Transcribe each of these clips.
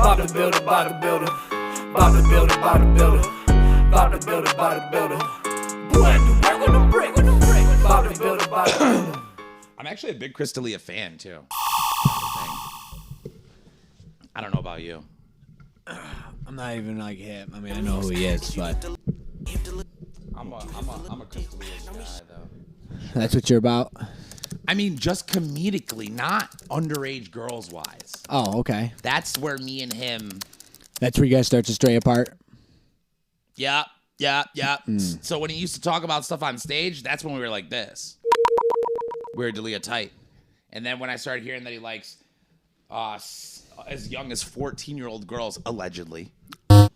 Bob the builder, Bob the builder. Bob the builder, Bob the builder. Bob the builder, Bob the builder. Boy, I do work on the brick, Bob the builder, Bob the builder. I'm actually a big Crystalia fan, too. I don't know about you. I'm not even like him. I mean, I know who he is, but I'm a Crystalia guy, though. that's what you're about? I mean, just comedically, not underage girls-wise. Oh, okay. That's where me and him... That's where you guys start to stray apart? Yeah. So when he used to talk about stuff on stage, that's when we were like this. We were D'Elia tight. And then when I started hearing that he likes as young as 14-year-old girls, allegedly, that's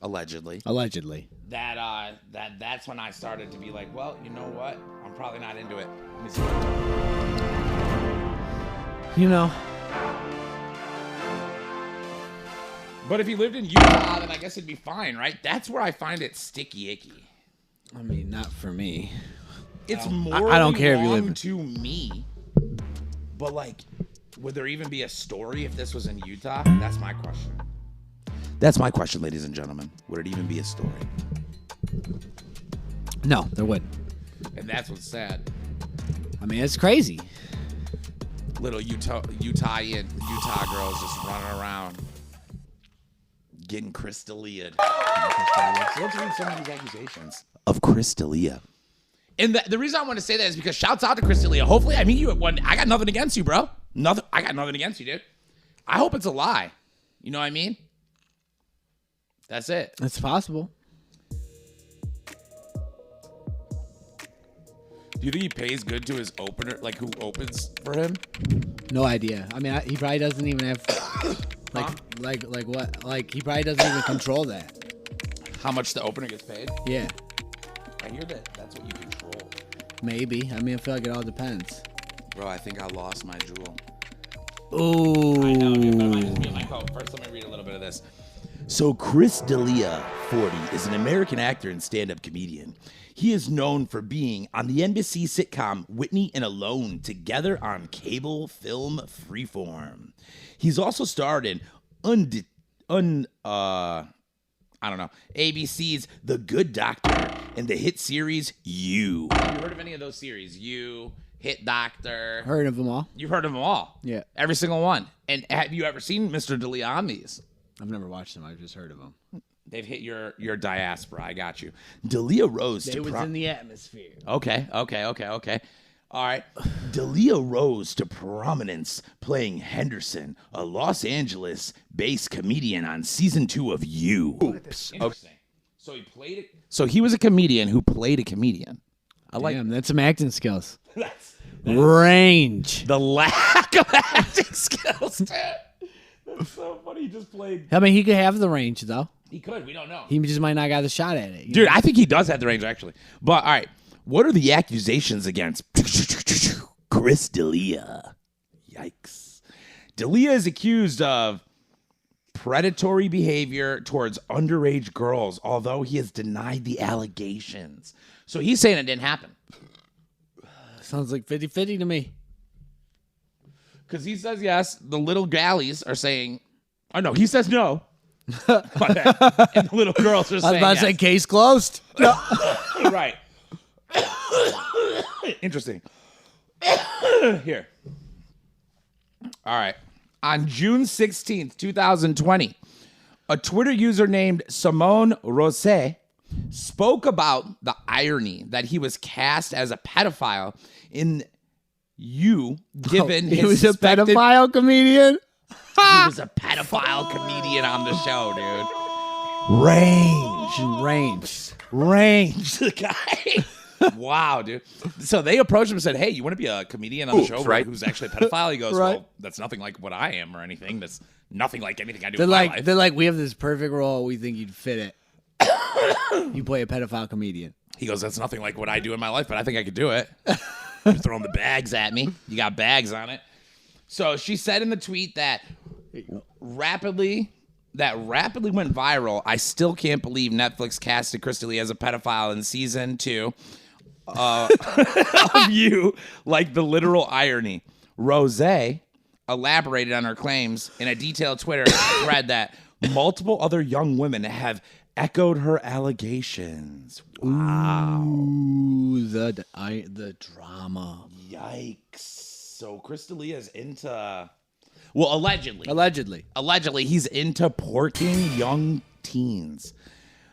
when I started to be like, well, you know what? I'm probably not into it. Let me see. You know. But if he lived in Utah, then I guess it'd be fine, right? That's where I find it sticky icky. I mean, not for me. It's more I don't care if you wrong live to me. But like, would there even be a story if this was in Utah? That's my question. That's my question, ladies and gentlemen. Would it even be a story? No, there wouldn't. And that's what's sad. I mean, it's crazy. Little Utah girls just running around getting Crystalia'd. So let's read some of these accusations of Crystalia. And the reason I want to say that is because shouts out to Crystalia. Hopefully I meet you at one. I got nothing against you, bro. I got nothing against you, dude. I hope it's a lie. You know what I mean? That's it. It's possible. Do you think he pays good to his opener, like who opens for him? No idea. I mean, he probably doesn't even have like what? Like he probably doesn't even control that. How much the opener gets paid? Yeah. I hear that's what you control. Maybe. I mean, I feel like it all depends. Bro, I think I lost my jewel. Ooh. I know, dude, but it might just be my coat. First, let me read a little bit of this. So Crystalia, 40, is an American actor and stand-up comedian. He is known for being on the NBC sitcom Whitney and Alone, together on cable film Freeform. He's also starred in ABC's The Good Doctor and the hit series You. Have you heard of any of those series? You, Hit Doctor. Heard of them all. You've heard of them all? Yeah. Every single one. And have you ever seen Mr. D'Elia on these? I've never watched them. I've just heard of them. They've hit your diaspora. I got you. D'Elia rose It was in the atmosphere. Okay. All right. D'Elia rose to prominence playing Henderson, a Los Angeles-based comedian on season 2 of You. Oops. Interesting. So he played it. So he was a comedian who played a comedian. Damn, that's some acting skills. That's Range. the lack of acting skills, dude. That's so funny. He just played. I mean, he could have the range, though. He could. We don't know. He just might not got the shot at it. Dude, I think he does have the range, actually. But, all right. What are the accusations against Chris D'Elia? Yikes. D'Elia is accused of predatory behavior towards underage girls, although he has denied the allegations. So he's saying it didn't happen. Sounds like 50-50 to me. Because he says yes. The little galleys are saying, oh, no, he says no. And the little girls are saying I was about to say case closed. Right. Interesting. Here. All right. On June 16th, 2020, a Twitter user named Simone Rose spoke about the irony that he was cast as a pedophile in You, given he his was a suspected... pedophile comedian? He was a pedophile comedian on the show, dude. Range. The guy. Wow, dude. So they approached him and said, hey, you want to be a comedian on the show, right? Who's actually a pedophile? He goes, well, that's nothing like what I am or anything. That's nothing like anything I do in my life. They're like, we have this perfect role. We think you'd fit it. You play a pedophile comedian. He goes, that's nothing like what I do in my life, but I think I could do it. You're throwing the bags at me. You got bags on it. So she said in the tweet that rapidly went viral. I still can't believe Netflix casted Chris D'Elia as a pedophile in season 2 of You, like the literal irony. Rose, a elaborated on her claims in a detailed Twitter thread that multiple other young women have echoed her allegations. Wow. Ooh, the drama. Yikes. So Crystalia is into... Well, allegedly. Allegedly, he's into porking young teens.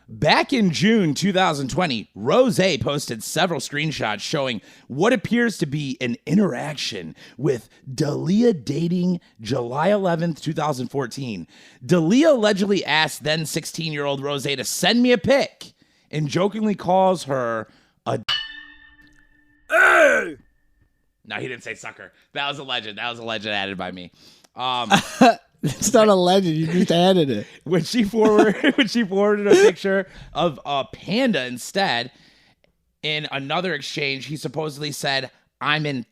Back in June 2020, Rose posted several screenshots showing what appears to be an interaction with Dalia dating July 11th, 2014. Dalia allegedly asked then 16-year-old Rose to send me a pic and jokingly calls her a... Hey! No, he didn't say sucker. That was alleged. That was alleged added by me. It's not a legend. You just added it. When she forwarded a picture of a panda instead, in another exchange, he supposedly said, "I'm in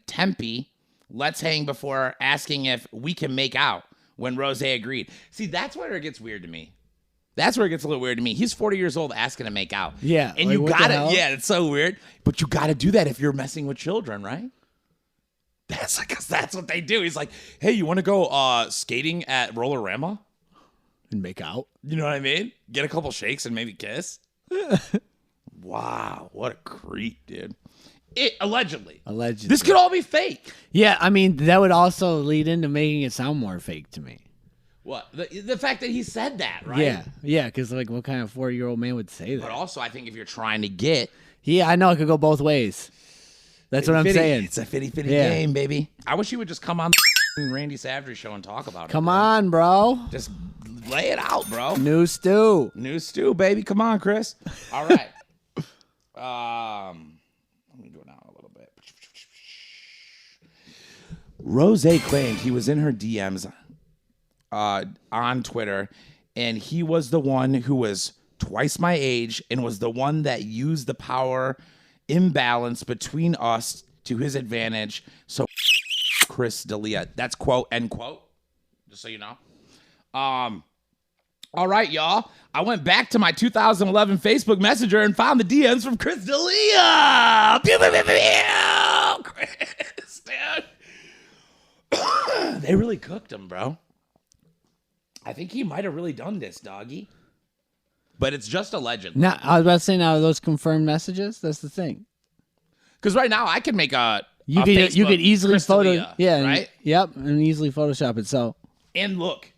Tempe. Let's hang," before asking if we can make out. When Rose agreed. See, that's where it gets weird to me. That's where it gets a little weird to me. He's 40 years old asking to make out. Yeah, and like, you what the gotta. hell? Yeah, it's so weird. But you gotta do that if you're messing with children, right? That's what they do. He's like, "Hey, you want to go skating at Rollerama and make out?" You know what I mean? Get a couple shakes and maybe kiss. Wow, what a creep, dude. Allegedly. This could all be fake. Yeah, I mean, that would also lead into making it sound more fake to me. What? The fact that he said that, right? Yeah, because like, what kind of 4-year-old man would say that? But also, I think if you're trying to get... Yeah, I know it could go both ways. That's what I'm saying. It's a fitty game, baby. I wish you would just come on the Randy Savagery show and talk about it. Come on, bro. Just lay it out, bro. New stew, baby. Come on, Chris. All right. Let me go down a little bit. Rose claimed he was in her DMs on Twitter, and he was the one who was twice my age and was the one that used the power imbalance between us to his advantage. So Chris D'Elia. That's quote, end quote. Just so you know. All right, y'all. I went back to my 2011 Facebook Messenger and found the DMs from Chris D'Elia. Pew, pew, pew, pew. Chris, dude. They really cooked him, bro. I think he might have really done this, doggy. But it's just alleged. Now, I was about to say, now, are those confirmed messages? That's the thing. Because right now, I can make you could easily Crystalia, right? Yep, and easily Photoshop it. So, and look,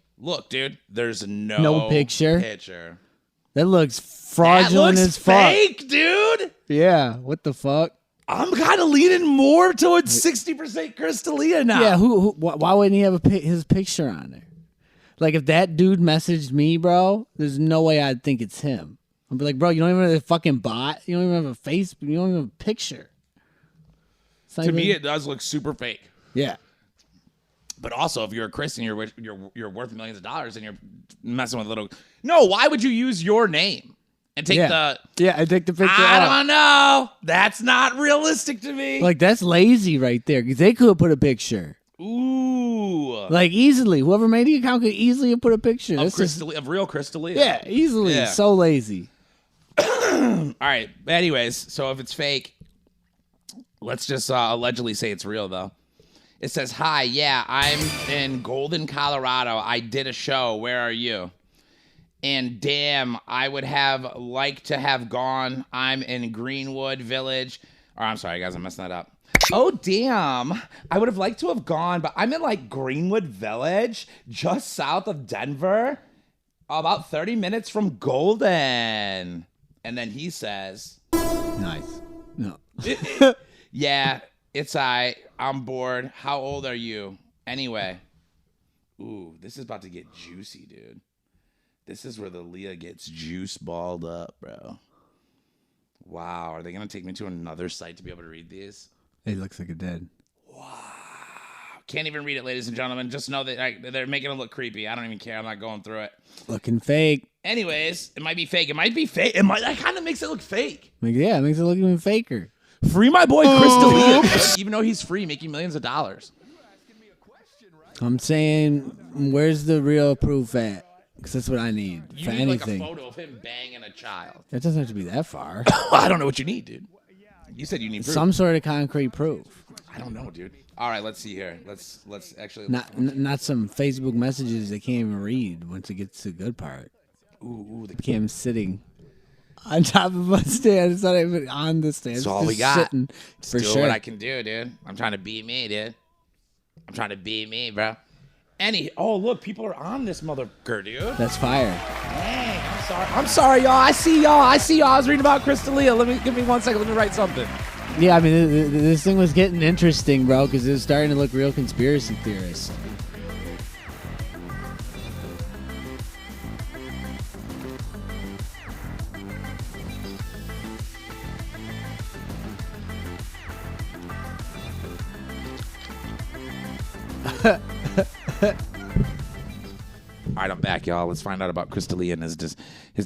dude. There's no picture. That looks fraudulent as fuck. Fake, dude. Yeah. What the fuck? I'm kind of leaning more towards 60% Crystalia now. Yeah. Why wouldn't he have his picture on there? Like, if that dude messaged me, bro, there's no way I'd think it's him. I'd be like, bro, you don't even have a fucking bot. You don't even have a face. You don't even have a picture. To me, it does look super fake. Yeah. But also, if you're a Chris and you're worth millions of dollars and you're messing with a little... No, why would you use your name and take the... Yeah, I take the picture I don't know. That's not realistic to me. Like, that's lazy right there, because they could have put a picture. Ooh. Like, easily. Whoever made the account could easily have put a picture. Of real Crystalia. Yeah, easily. Yeah. So lazy. All right. Anyways, so if it's fake, let's just allegedly say it's real, though. It says, "Hi, yeah, I'm in Golden, Colorado. I did a show. Where are you? And damn, I would have liked to have gone. I'm in Greenwood Village." Or I'm sorry, guys, I'm messing that up. "Oh, damn. I would have liked to have gone, but I'm in like Greenwood Village, just south of Denver, about 30 minutes from Golden." And then he says, "Nice. No. Yeah, it's I'm bored. How old are you? Anyway." Ooh, this is about to get juicy, dude. This is where the Leah gets juice balled up, bro. Wow, are they going to take me to another site to be able to read these? It looks like it did. Wow. Can't even read it, ladies and gentlemen. Just know that they're making it look creepy. I don't even care. I'm not going through it. Looking fake. Anyways, it might be fake. It might be fake. That kind of makes it look fake. Yeah, it makes it look even faker. Free my boy Chris D'Elia. Even though he's free, making millions of dollars. I'm saying, where's the real proof at? Because that's what I need You for need anything. like a photo of him banging a child. It doesn't have to be that far. I don't know what you need, dude. You said you need proof. Some sort of concrete proof. I don't know, dude. All right, let's see here. Let's actually. Not some Facebook messages they can't even read once it gets to the good part. Ooh, Cam sitting on top of a stand. It's not even on the stand. That's all just we got. Sitting, for Still sure. what I can do, dude. I'm trying to be me, dude. I'm trying to be me, bro. Oh, look, people are on this motherfucker, dude. That's fire. Dang, I'm sorry, y'all. I see y'all. I was reading about Crystalia. Give me 1 second. Let me write something. Yeah, I mean, this thing was getting interesting, bro, because it was starting to look real conspiracy theorist. All right, I'm back, y'all. Let's find out about Crystalia and his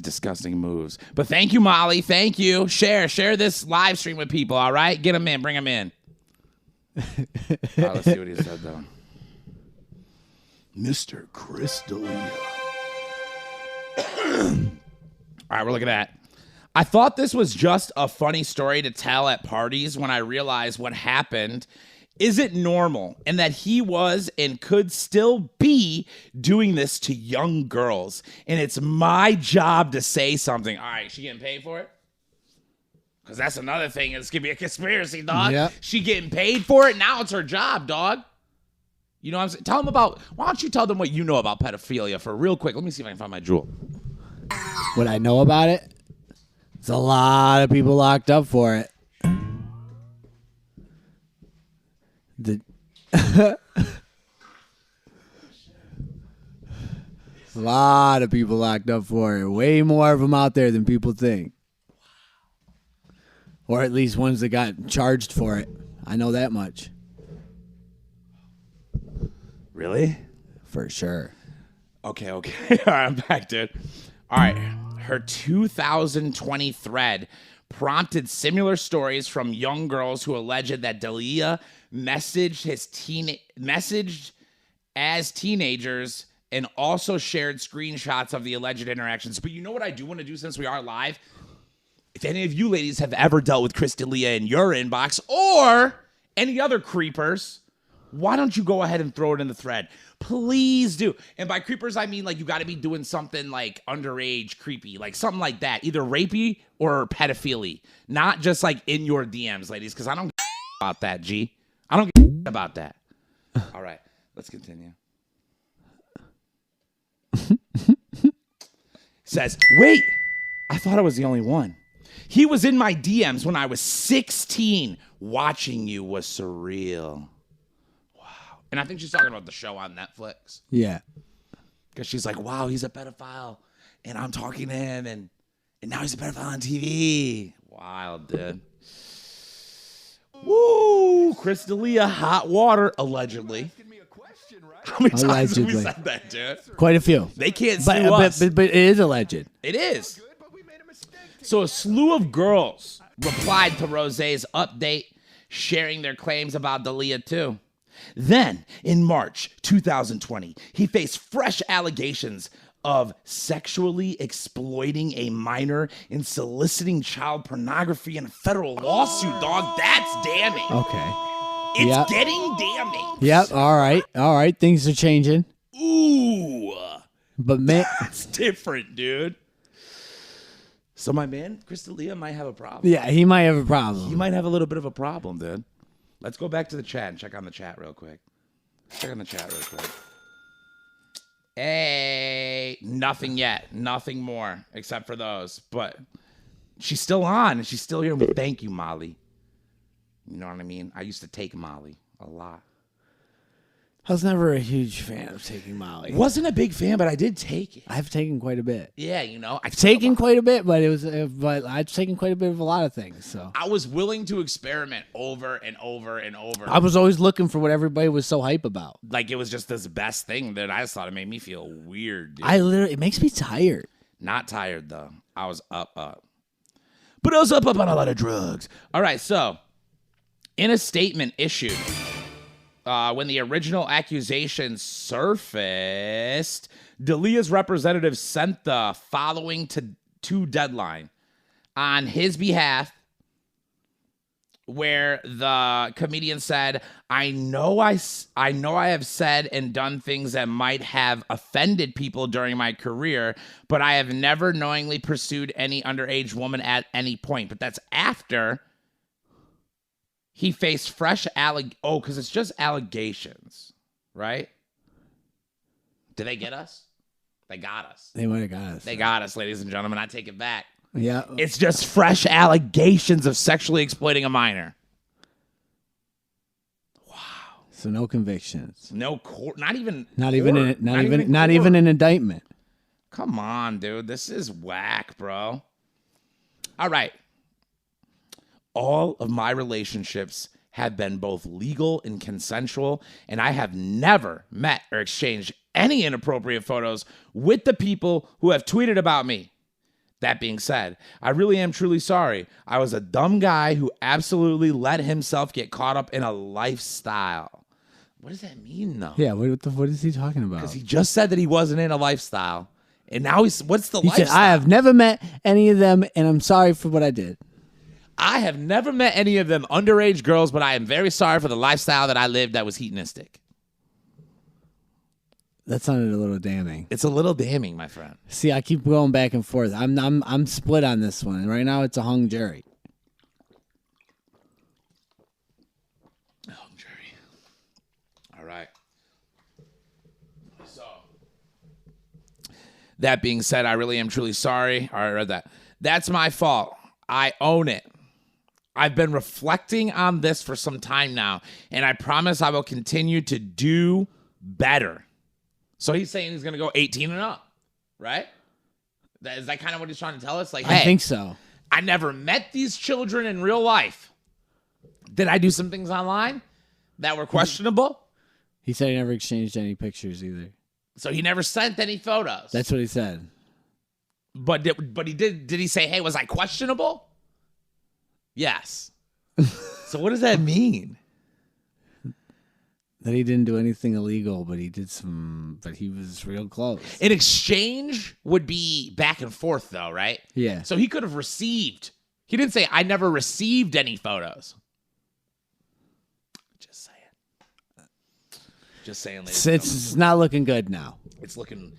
disgusting moves. But thank you, Molly. Thank you. Share this live stream with people, all right? Get them in. Bring them in. All right, let's see what he said, though. Mr. Crystalia. All right, we're looking at. I thought this was just a funny story to tell at parties when I realized what happened isn't normal and that he was and could still be doing this to young girls. And it's my job to say something. All right, she getting paid for it? Because that's another thing. It's going to be a conspiracy, dog. Yep. She getting paid for it? Now it's her job, dog. You know what I'm saying? Tell them about, why don't you tell them what you know about pedophilia for real quick? Let me see if I can find my jewel. What I know about it? There's a lot of people locked up for it. A lot of people locked up for it. Way more of them out there than people think. Or at least ones that got charged for it. I know that much. Really? For sure. Okay. All right, I'm back, dude. All right. Her 2020 thread prompted similar stories from young girls who alleged that Dalia messaged as teenagers and also shared screenshots of the alleged interactions. But you know what I do want to do since we are live? If any of you ladies have ever dealt with Crystalia in your inbox or any other creepers, why don't you go ahead and throw it in the thread? Please do. And by creepers, I mean like you got to be doing something like underage creepy, like something like that, either rapey or pedophilia, not just like in your DMs, ladies, because I don't about that, G. I don't about that. All right, let's continue. Says, wait, I thought I was the only one. He was in my DMs when I was 16. Watching you was surreal. And I think she's talking about the show on Netflix. Yeah. Because she's like, wow, he's a pedophile. And I'm talking to him. And now he's a pedophile on TV. Wild, dude. Woo! Crystalia, hot water, allegedly. How many times have we said that, dude? Quite a few. They can't sue us. But it is alleged. It is. So a slew of girls replied to Rosé's update, sharing their claims about Dalia, too. Then, in March 2020, he faced fresh allegations of sexually exploiting a minor and soliciting child pornography in a federal lawsuit, dog. That's damning. Okay. It's getting damning. Yep. All right. Things are changing. Ooh. But man, That's different, dude. So my man, Crystalia, might have a problem. yeah, he might have a problem. He might have a little bit of a problem, dude. Let's go back to the chat and check on the chat real quick. Check on the chat real quick. Hey, nothing yet. Nothing more except for those. But she's still on and she's still here. Thank you, Molly. You know what I mean? I used to take Molly a lot. I was never a huge fan of taking Molly. Wasn't a big fan, but I did take it. I've taken quite a bit. Yeah, you know. I've taken quite a bit, but I've taken quite a bit of a lot of things. So I was willing to experiment over and over and over. I was always looking for what everybody was so hype about. Like it was just this best thing that I just thought it made me feel weird, dude. It makes me tired. Not tired, though. I was up. But I was up on a lot of drugs. All right, so in a statement issued when the original accusations surfaced, Dalia's representative sent the following to Deadline. On his behalf, where the comedian said, I know I have said and done things that might have offended people during my career, but I have never knowingly pursued any underage woman at any point. But that's after he faced fresh because it's just allegations, right? Did they get us? They got us. They might have got us. They got us, ladies and gentlemen. I take it back. Yeah. It's just fresh allegations of sexually exploiting a minor. Wow. So no convictions. No court. Not even an indictment. Come on, dude. This is whack, bro. All right. All of my relationships have been both legal and consensual, and I have never met or exchanged any inappropriate photos with the people who have tweeted about me. That being said, I really am truly sorry. I was a dumb guy who absolutely let himself get caught up in a lifestyle. What does that mean, though? Yeah, what is he talking about? Because he just said that he wasn't in a lifestyle, and now what's the he lifestyle? said, I have never met any of them, and I'm sorry for what I did. I have never met any of them underage girls, but I am very sorry for the lifestyle that I lived that was hedonistic. That sounded a little damning. It's a little damning, my friend. See, I keep going back and forth. I'm split on this one. Right now, it's a hung jury. Hung jury. All right. So, that being said, I really am truly sorry. All right, I read that. That's my fault. I own it. I've been reflecting on this for some time now, and I promise I will continue to do better. So he's saying he's going to go 18 and up, right? Is that kind of what he's trying to tell us? Like, hey, I think so. I never met these children in real life. Did I do some things online that were questionable? He said he never exchanged any pictures either. So he never sent any photos. That's what he said. But he did he say, hey, was I questionable? Yes. So what does that mean? That he didn't do anything illegal, but he was real close. An exchange would be back and forth, though, right? Yeah. So he could have received. He didn't say, I never received any photos. Just saying. Just saying, ladies. It's not looking good now. It's looking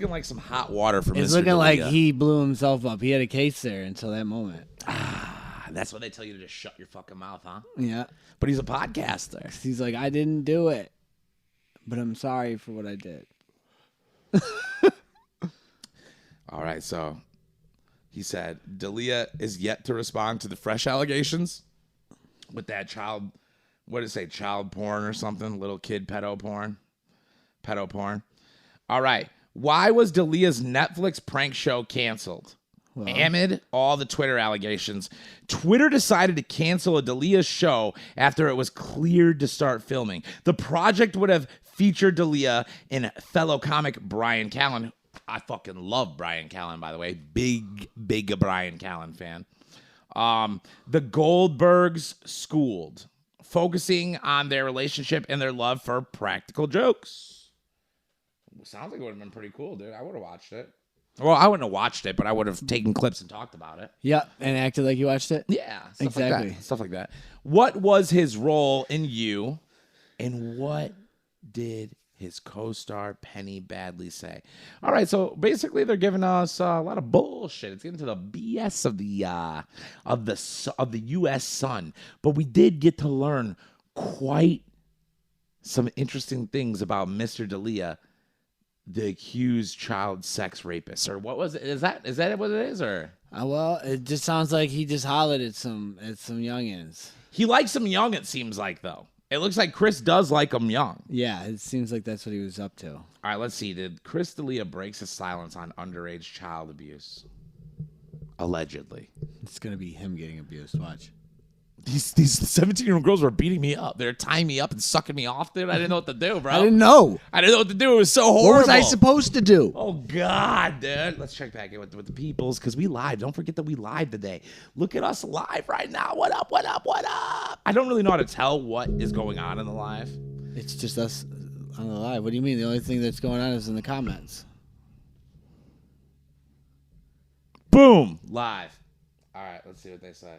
like some hot water for Mr. It's looking D'Elia. like he blew himself up. He had a case there until that moment. That's what they tell you to just shut your fucking mouth, huh? Yeah. But he's a podcaster. He's like, I didn't do it, but I'm sorry for what I did. All right, so he said, D'Elia is yet to respond to the fresh allegations with that child, what did it say, child porn or something? Little kid pedo porn? Pedo porn. All right. Why was D'Elia's Netflix prank show canceled? Well, amid all the Twitter allegations, Twitter decided to cancel a D'Elia show after it was cleared to start filming. The project would have featured D'Elia and fellow comic Brian Callen. I fucking love Brian Callen, by the way. Big Brian Callen fan. The Goldbergs schooled, focusing on their relationship and their love for practical jokes. Sounds like it would have been pretty cool, dude. I would have watched it. Well, I wouldn't have watched it, but I would have taken clips and talked about it. Yeah, and acted like you watched it? Yeah, exactly. Stuff like that. What was his role in You, and what did his co-star Penny Badley say? All right, so basically they're giving us a lot of bullshit. It's getting to the BS of the U.S. Sun, but we did get to learn quite some interesting things about Mr. D'Elia, the accused child sex rapist. Or what was it? Is that what it is? Or well, it just sounds like he just hollered at some youngins. He likes them young, it seems like, though. It looks like Chris does like them young. Yeah, it seems like that's what he was up to. All right, let's see. Did Chris D'Elia breaks his silence on underage child abuse? Allegedly. It's going to be him getting abused. Watch. These 17-year-old girls were beating me up. They're tying me up and sucking me off, dude. I didn't know what to do, bro. I didn't know. I didn't know what to do. It was so horrible. What was I supposed to do? Oh, God, dude. Let's check back in with the peoples, because we live. Don't forget that we live today. Look at us live right now. What up, what up, what up? I don't really know how to tell what is going on in the live. It's just us on the live. What do you mean? The only thing that's going on is in the comments. Boom. Live. All right, let's see what they say.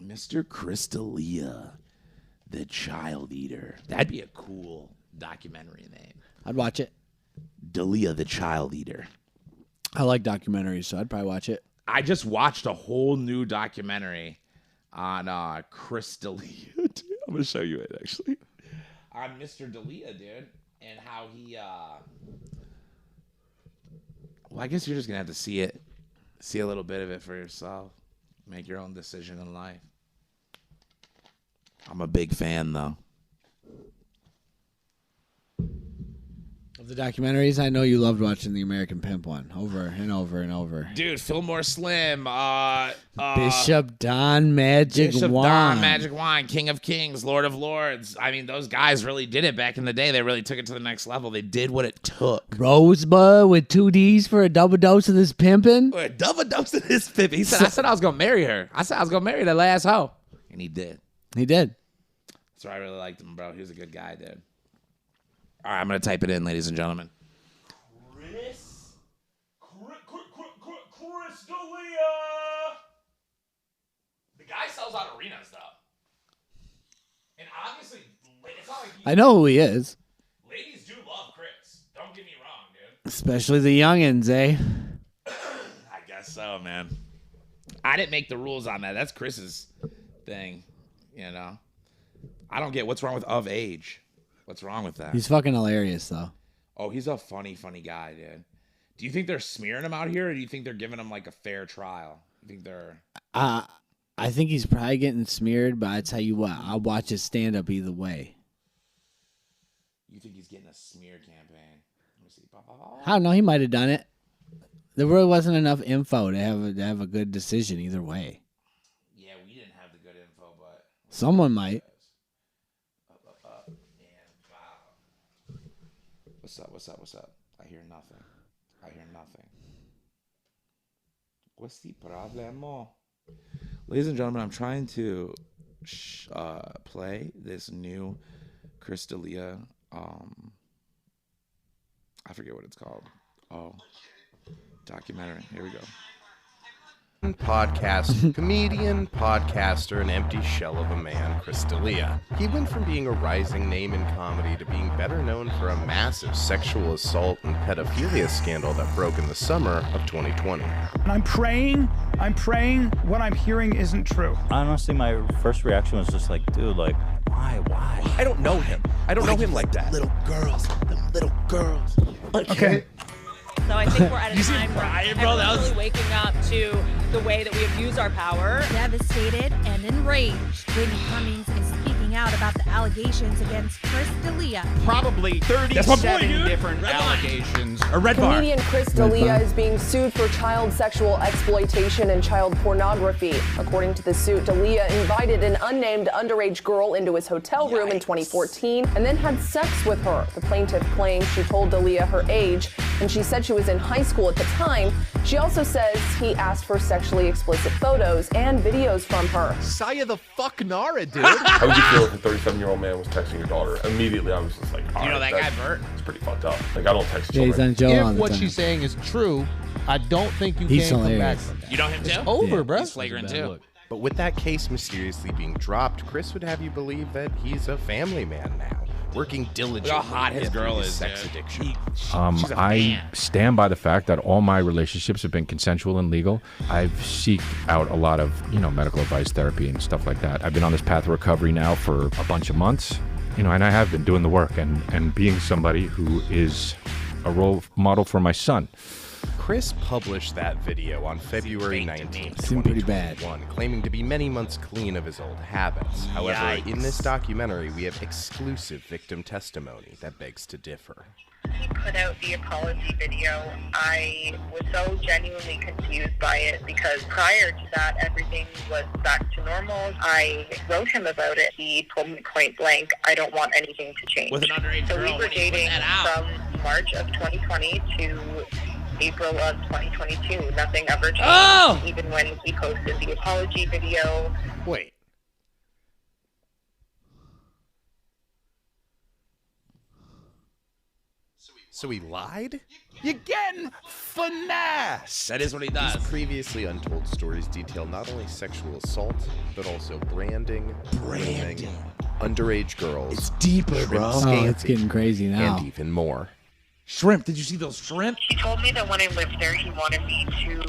Mr. Crystalia, the Child Eater. That'd be a cool documentary name. I'd watch it. Dalia, the Child Eater. I like documentaries, so I'd probably watch it. I just watched a whole new documentary on Crystalia. I'm going to show you it, actually. On Mr. Dalia, dude. And how he... Well, I guess you're just going to have to see it. See a little bit of it for yourself. Make your own decision in life. I'm a big fan, though. Of the documentaries, I know you loved watching the American Pimp one over and over and over. Dude, Fillmore Slim. Bishop Don Magic Bishop Wand. Don Magic Wand, King of Kings, Lord of Lords. I mean, those guys really did it back in the day. They really took it to the next level. They did what it took. Rosebud with 2 Ds for a double dose of this pimping. A double dose of this pimping. He said, I said I was going to marry her. I said I was going to marry that last hoe. And he did. He did. So I really liked him, bro. He was a good guy, dude. All right, I'm going to type it in, ladies and gentlemen. Crystalia. The guy sells out arenas, though. And obviously, it's not like I know who he is. ladies do love Chris. Don't get me wrong, dude. Especially the youngins, eh? I guess so, man. I didn't make the rules on that. That's Chris's thing, you know. I don't get what's wrong with of age. What's wrong with that? He's fucking hilarious, though. Oh, he's a funny guy, dude. Do you think they're smearing him out here, or do you think they're giving him like a fair trial? You think they're... I think he's probably getting smeared, but I tell you what, I'll watch his stand-up either way. You think he's getting a smear campaign? Let me see. I don't know. He might have done it. There really wasn't enough info to have a good decision either way. Yeah, we didn't have the good info, but... Someone might. What's up? I hear nothing. What's the problemo? Ladies and gentlemen, I'm trying to play this new Crystalia. I forget what it's called. Oh, documentary. Here we go. Podcast, comedian, podcaster, an empty shell of a man, Crystalia. He went from being a rising name in comedy to being better known for a massive sexual assault and pedophilia scandal that broke in the summer of 2020. And I'm praying what I'm hearing isn't true. Honestly, my first reaction was just like, dude, like, why? I don't know him. I don't know him like that. Little girls. Okay. So I think we're at a time where bro, everyone's really waking up to the way that we abuse our power. Devastated and enraged, Whitney Cummings is speaking out about the allegations against Crystalia. Probably 37 different allegations. A red bar. Comedian Crystalia is being sued for child sexual exploitation and child pornography. According to the suit, Dalia invited an unnamed underage girl into his hotel room in 2014 and then had sex with her. The plaintiff claims she told Dalia her age, and she said she was in high school at the time. She also says he asked for sexually explicit photos and videos from her. Saya the fuck Nara, dude. How would you feel if a 37-year-old man was texting your daughter? Immediately, I was just like, You know that guy, Bert? It's pretty fucked up. Like, I don't text Yeah, he's children. on Joe all If the what time. she's saying is true, I don't think you He's can come back hilarious. from that. You know him too? Over, bro. He's flagrant too. But with that case mysteriously being dropped, Chris would have you believe that he's a family man now, working diligently Look how hot to his get girl through his is, sex dude. addiction. She's a I fan. stand by the fact that all my relationships have been consensual and legal. I've seeked out a lot of, medical advice, therapy, and stuff like that. I've been on this path of recovery now for a bunch of months, and I have been doing the work and being somebody who is a role model for my son. Chris published that video on February 19th, Seemed pretty bad. 2021, claiming to be many months clean of his old habits. However, in this documentary, we have exclusive victim testimony that begs to differ. He put out the apology video. I was so genuinely confused by it because prior to that, everything was back to normal. I wrote him about it. He told me point blank, I don't want anything to change. With an underage so girl, we were when he put dating that out. from March of 2020 to April of 2022. Nothing ever changed. Oh! Even when he posted the apology video. Wait. So he lied? You're getting finesse. That is what he does. These previously untold stories detail not only sexual assault, but also branding, grooming, underage girls. It's deeper, bro. Oh, it's getting crazy now. And even more. Shrimp. Did you see those shrimp? He told me that when I lived there, he wanted me to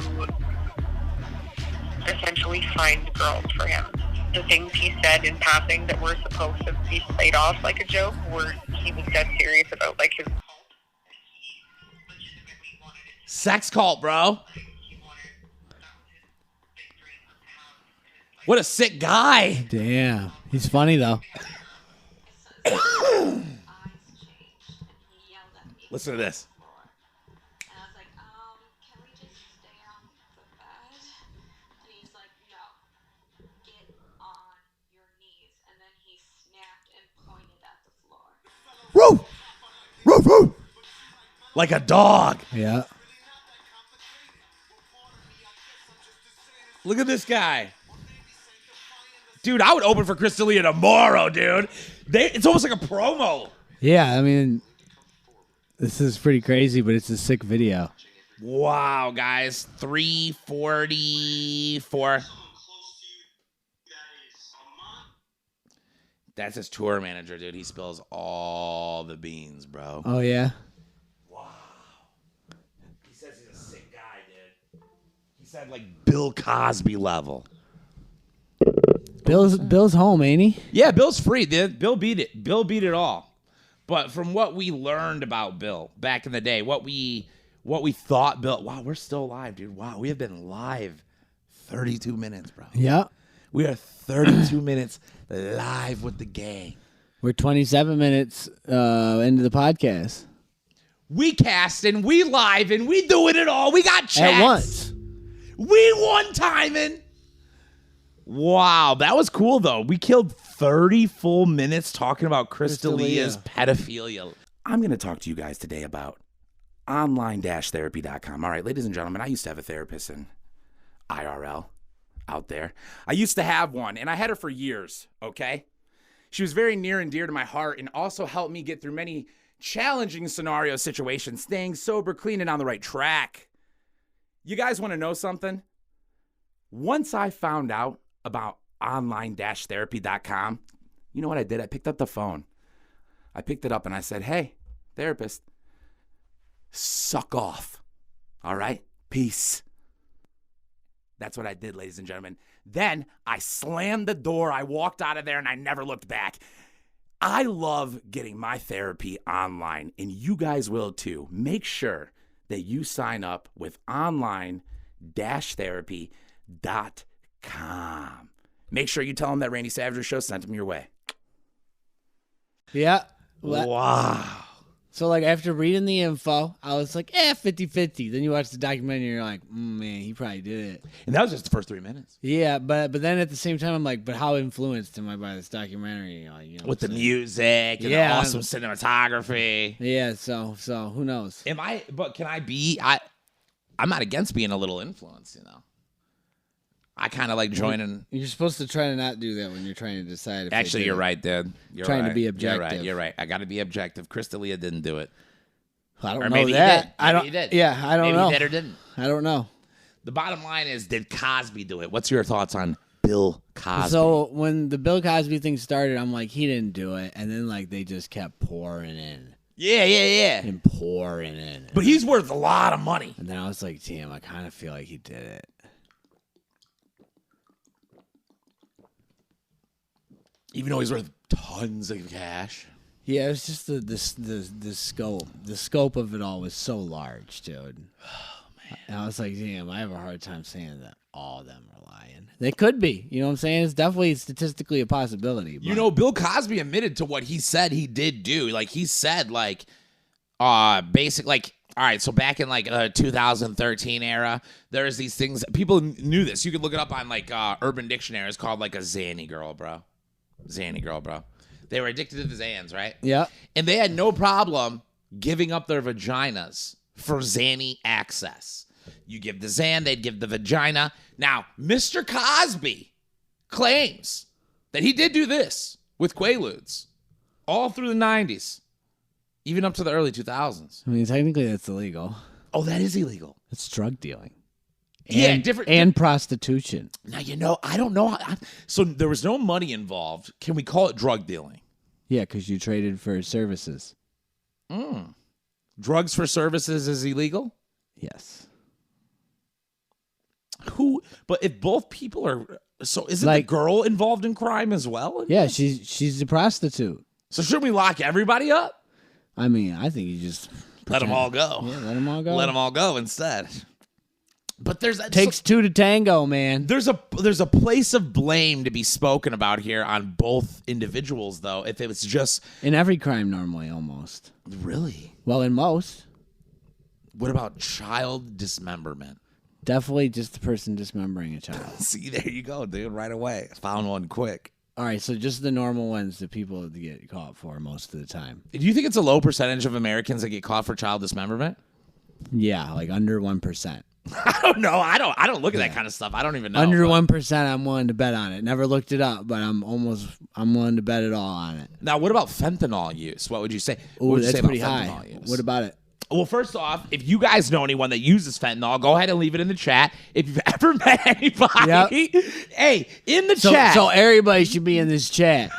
essentially find girls for him. The things he said in passing that were supposed to be played off like a joke were he was dead serious about, like his Sex cult, bro. What a sick guy. Damn. He's funny, though. Listen to this. Woo! Woo, woo! Like a dog. Yeah. Look at this guy. Dude, I would open for Chris D'Elia tomorrow, dude. It's almost like a promo. Yeah, I mean, this is pretty crazy, but it's a sick video. Wow, guys. 344. That's his tour manager, dude. He spills all the beans, bro. Oh, yeah? Wow. He says he's a sick guy, dude. He said, like, Bill Cosby level. Bill's home, ain't he? Yeah, Bill's free, dude. Bill beat it. Bill beat it all. But from what we learned about Bill back in the day, what we thought Bill... Wow, we're still live, dude. Wow, we have been live 32 minutes, bro. Yeah. We are 32 minutes live with the gang. We're 27 minutes into the podcast. We casting, we live, and we doing it all. We got chats. At once. We one timing. Wow, that was cool, though. We killed 30 full minutes talking about Chris D'Elia's pedophilia. I'm going to talk to you guys today about online-therapy.com. All right, ladies and gentlemen, I used to have a therapist in IRL out there. I used to have one, and I had her for years, okay? She was very near and dear to my heart and also helped me get through many challenging scenario situations, staying sober, clean, and on the right track. You guys want to know something? Once I found out about online-therapy.com, you know what I did? I picked up the phone. I picked it up and I said, hey, therapist, suck off. All right? Peace. That's what I did, ladies and gentlemen. Then I slammed the door. I walked out of there and I never looked back. I love getting my therapy online, and you guys will too. Make sure that you sign up with online-therapy.com. Make sure you tell them that Randy Savagery Show sent them your way. Yeah. Wow. So, like, after reading the info, I was like, 50-50. Then you watch the documentary, and you're like, man, he probably did it. And that was just the first 3 minutes. Yeah, but then at the same time, I'm like, but how influenced am I by this documentary? You know, with the music and the awesome cinematography. Yeah, so who knows? Can I be, I'm not against being a little influenced, you know. I kind of like joining. You're supposed to try to not do that when you're trying to decide. If Actually, you're right, dude. You're trying right. to be objective. You're right. I got to be objective. Chris D'Elia didn't do it. I don't or know maybe that. He did. Maybe he did. Yeah, I don't know. Maybe he did or didn't. I don't know. The bottom line is, did Cosby do it? What's your thoughts on Bill Cosby? So when the Bill Cosby thing started, I'm like, he didn't do it, and then like they just kept pouring in. Yeah. And pouring in. But he's worth a lot of money. And then I was like, damn, I kind of feel like he did it. Even though he's worth tons of cash. Yeah, it was just the scope. The scope of it all was so large, dude. Oh, man. And I was like, damn, I have a hard time saying that all of them are lying. They could be. You know what I'm saying? It's definitely statistically a possibility. But. You know, Bill Cosby admitted to what he said he did do. Like, he said, like, basic, like, all right, so back in, like, 2013 era, there's these things. People knew this. You could look it up on, like, Urban Dictionary. It's called, like, a Zanny girl, bro. They were addicted to the Zans, right? Yeah. And they had no problem giving up their vaginas for Zanny access. You give the Zan, they'd give the vagina. Now, Mr. Cosby claims that he did do this with Quaaludes all through the 90s. Even up to the early 2000s. I mean, technically that's illegal. Oh, that is illegal. It's drug dealing. Yeah, and prostitution. Now, I don't know. So there was no money involved. Can we call it drug dealing? Yeah, because you traded for services. Drugs for services is illegal? Yes. But if both people are... So isn't the girl involved in crime as well? Yeah, she's a prostitute. So shouldn't we lock everybody up? I mean, I think you just... Let them all go. Yeah, let them all go. Let them all go instead. But takes two to tango, man. There's a place of blame to be spoken about here on both individuals, though. If it was just in every crime, normally, almost. Really? Well, in most. What about child dismemberment? Definitely just the person dismembering a child. See, there you go, dude. Right away, found one quick. All right, so just the normal ones that people get caught for most of the time. Do you think it's a low percentage of Americans that get caught for child dismemberment? Yeah, like under 1%. I don't know. I don't look at that kind of stuff. I don't even know. Under 1%, I'm willing to bet on it. Never looked it up, but I'm willing to bet it all on it. Now, what about fentanyl use? What would you say? Oh, that's pretty high. What about it? Well, first off, if you guys know anyone that uses fentanyl, go ahead and leave it in the chat. If you've ever met anybody, hey, in the chat. So everybody should be in this chat.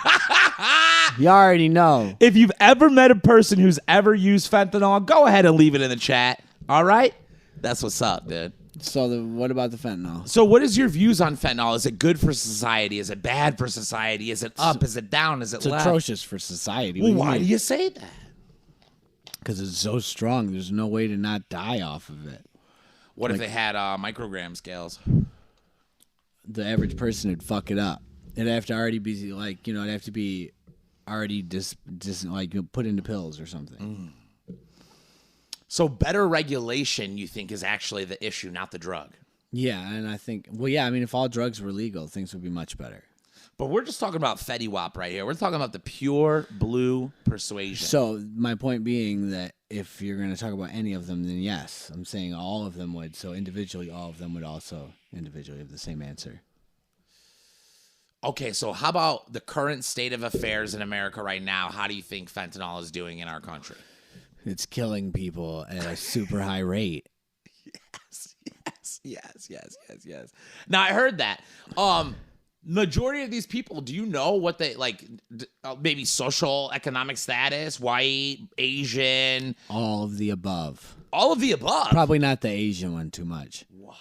You already know. If you've ever met a person who's ever used fentanyl, go ahead and leave it in the chat. All right? That's what's up, dude. So what about the fentanyl? So what is your views on fentanyl? Is it good for society? Is it bad for society? Is it up? Is it down? Is it it's left? atrocious for society. Well, why do you say that? Because it's so strong. There's no way to not die off of it. What if they had microgram scales? The average person would fuck it up. It'd have to already be like, it'd have to be already put into pills or something. So better regulation, you think, is actually the issue, not the drug? Yeah, and I think, if all drugs were legal, things would be much better. But we're just talking about Fetty Wap right here. We're talking about the pure blue persuasion. So my point being that if you're going to talk about any of them, then yes, I'm saying all of them would. So individually, all of them would also individually have the same answer. Okay, so how about the current state of affairs in America right now? How do you think fentanyl is doing in our country? It's killing people at a super high rate. Yes. Now, I heard that. Majority of these people, do you know what they, maybe social, economic status, white, Asian? All of the above. All of the above? Probably not the Asian one too much. Wow.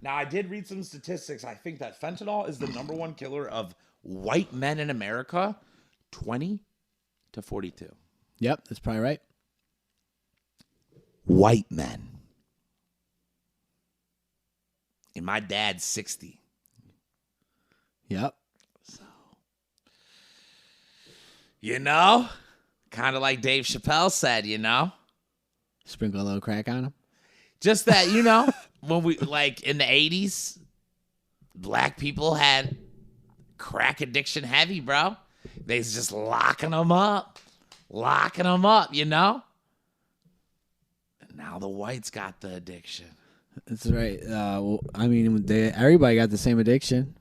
Now, I did read some statistics. I think that fentanyl is the number one killer of white men in America, 20 to 42. Yep, that's probably right. White men. And my dad's 60. Yep. So, kind of like Dave Chappelle said, Sprinkle a little crack on him. Just that, when we, in the 80s, black people had crack addiction heavy, bro. They was just locking them up, And now the whites got the addiction. That's right. Everybody got the same addiction.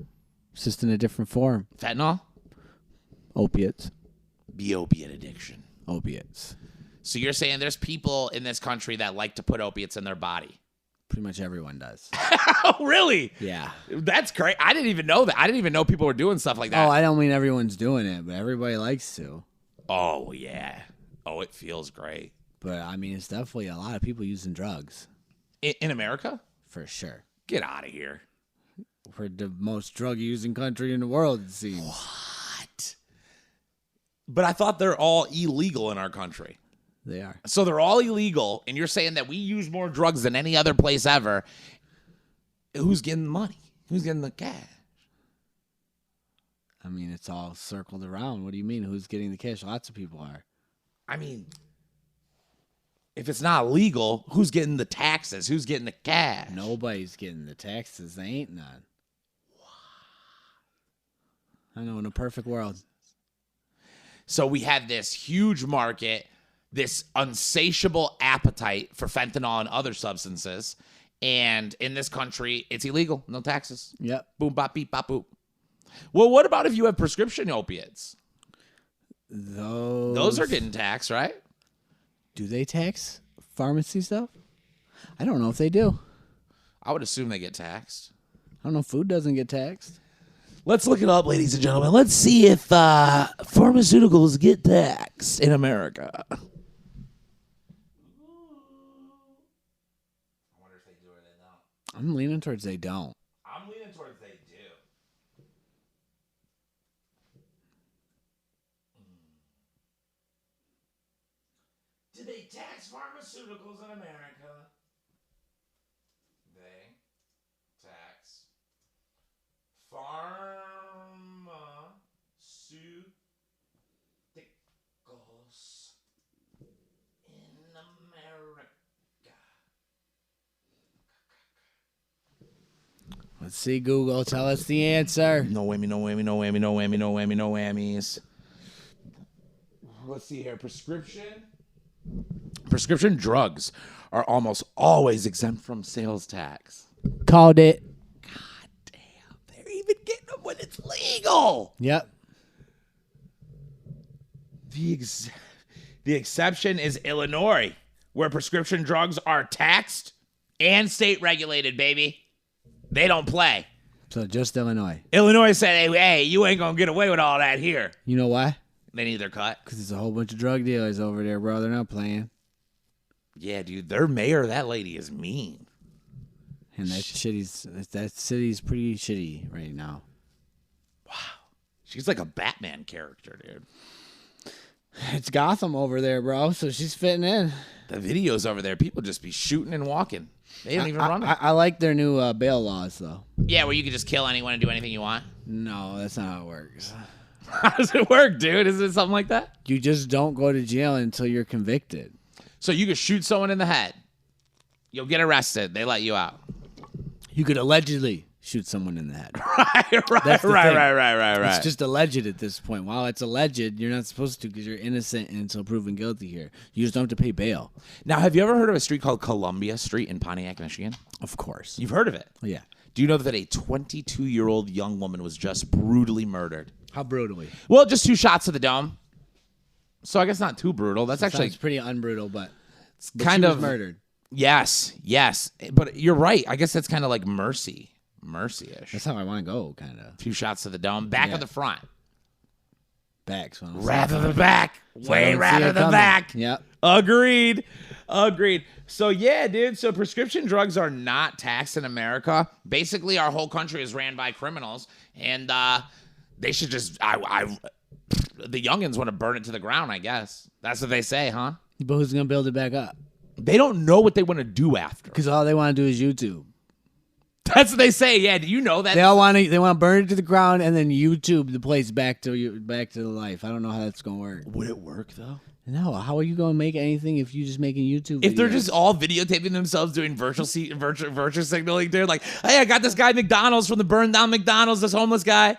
It's just in a different form. Fentanyl? Opiates. The opiate addiction. Opiates. So you're saying there's people in this country that like to put opiates in their body? Pretty much everyone does. Oh, really? Yeah. That's great. I didn't even know that. I didn't even know people were doing stuff like that. Oh, I don't mean everyone's doing it, but everybody likes to. Oh, yeah. Oh, it feels great. But, it's definitely a lot of people using drugs. In America? For sure. Get out of here. We're the most drug-using country in the world, it seems. What? But I thought they're all illegal in our country. They are. So they're all illegal, and you're saying that we use more drugs than any other place ever. Who's getting the money? Who's getting the cash? It's all circled around. What do you mean? Who's getting the cash? Lots of people are. If it's not legal, who's getting the taxes? Who's getting the cash? Nobody's getting the taxes. They ain't none. I know, in a perfect world. So we have this huge market, this insatiable appetite for fentanyl and other substances. And in this country, it's illegal. No taxes. Yep. Boom, bop, beep, bop, boop. Well, what about if you have prescription opiates? Those are getting taxed, right? Do they tax pharmacy stuff? I don't know if they do. I would assume they get taxed. I don't know if food doesn't get taxed. Let's look it up, ladies and gentlemen. Let's see if pharmaceuticals get taxed in America. I wonder if they do or they don't. I'm leaning towards they don't. I'm leaning towards they do. Do they tax pharmaceuticals in America? They tax pharmaceuticals in America. Let's see, Google. Tell us the answer. No whammy, no whammy, no whammy, no whammy, no whammy, no whammies. Let's see here. Prescription drugs are almost always exempt from sales tax. Called it. God damn. They're even getting them when it's legal. Yep. The exception is Illinois, where prescription drugs are taxed and state regulated, baby. They don't play. So just Illinois. Illinois said, hey, you ain't going to get away with all that here. You know why? They need their cut. Because there's a whole bunch of drug dealers over there, bro. They're not playing. Yeah, dude. Their mayor, that lady is mean. And that city's pretty shitty right now. Wow. She's like a Batman character, dude. It's Gotham over there, bro. So she's fitting in. The videos over there, people just be shooting and walking. They don't even run it. I like their new bail laws, though. Yeah, where you can just kill anyone and do anything you want. No, that's not how it works. How does it work, dude? Is it something like that? You just don't go to jail until you're convicted. So you could shoot someone in the head. You'll get arrested. They let you out. You could allegedly shoot someone in the head. Right. It's just alleged at this point. While it's alleged, you're not supposed to because you're innocent until proven guilty here. You just don't have to pay bail. Now, have you ever heard of a street called Columbia Street in Pontiac, Michigan? Of course. You've heard of it? Yeah. Do you know that a 22-year-old young woman was just brutally murdered? How brutally? Well, just 2 shots to the dome. So I guess not too brutal. That's actually Sounds pretty unbrutal, but it's kind of murdered. Yes. But you're right. I guess that's kind of like mercy-ish. That's how I want to go, kind of. 2 shots to the dome, back of the front. Back. So rather than back. Way rather than back. Yep. Agreed. So yeah, dude. So prescription drugs are not taxed in America. Basically, our whole country is ran by criminals, and they should just. The youngins want to burn it to the ground. I guess that's what they say, huh? But who's gonna build it back up? They don't know what they want to do after. Because all they want to do is YouTube. That's what they say. Yeah. Do you know that? They want to burn it to the ground and then YouTube the place back to life. I don't know how that's gonna work. Would it work though? No. How are you gonna make anything if you just making YouTube? If they're videos? just all videotaping themselves doing virtual signaling, dude, like, hey, I got this guy at McDonald's from the burned down McDonald's, this homeless guy.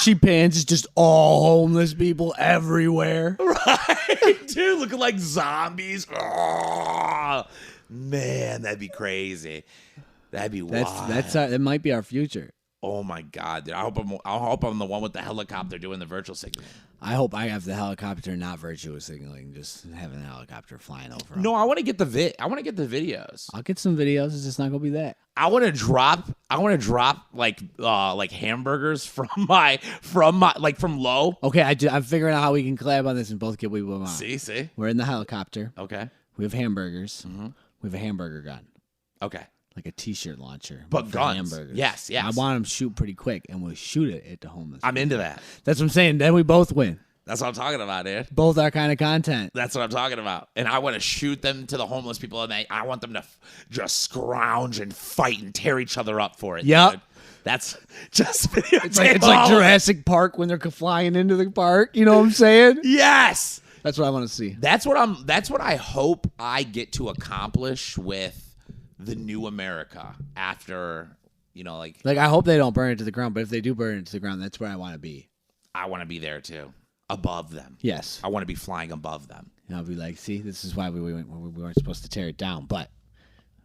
She pans, it's just all homeless people everywhere. Right, dude, looking like zombies. Oh, man, that'd be crazy. That'd be wild. That might be our future. Oh my God, dude! I hope I'm the one with the helicopter doing the virtual signaling. I hope I have the helicopter, not virtual signaling, just having the helicopter flying over. No, I want to get the videos. I'll get some videos. It's just not gonna be that. I want to drop like hamburgers from low. Okay, I'm figuring out how we can collab on this and both get what we want. See, we're in the helicopter. Okay, we have hamburgers. Mm-hmm. We have a hamburger gun. Okay. Like a T-shirt launcher. But guns. Hamburgers. Yes. I want them to shoot pretty quick, and we'll shoot it at the homeless. I'm into that. That's what I'm saying. Then we both win. That's what I'm talking about, dude. Both our kind of content. That's what I'm talking about. And I want to shoot them to the homeless people, and I want them to just scrounge and fight and tear each other up for it. Yep. Dude. That's just videotape. It's like Jurassic Park when they're flying into the park. You know what I'm saying? Yes. That's what I want to see. That's what I hope I get to accomplish with the new America after, like I hope they don't burn it to the ground, but if they do burn it to the ground, that's where I want to be. I want to be there too, above them. Yes, I want to be flying above them. And I'll be like, see, this is why we weren't supposed to tear it down, but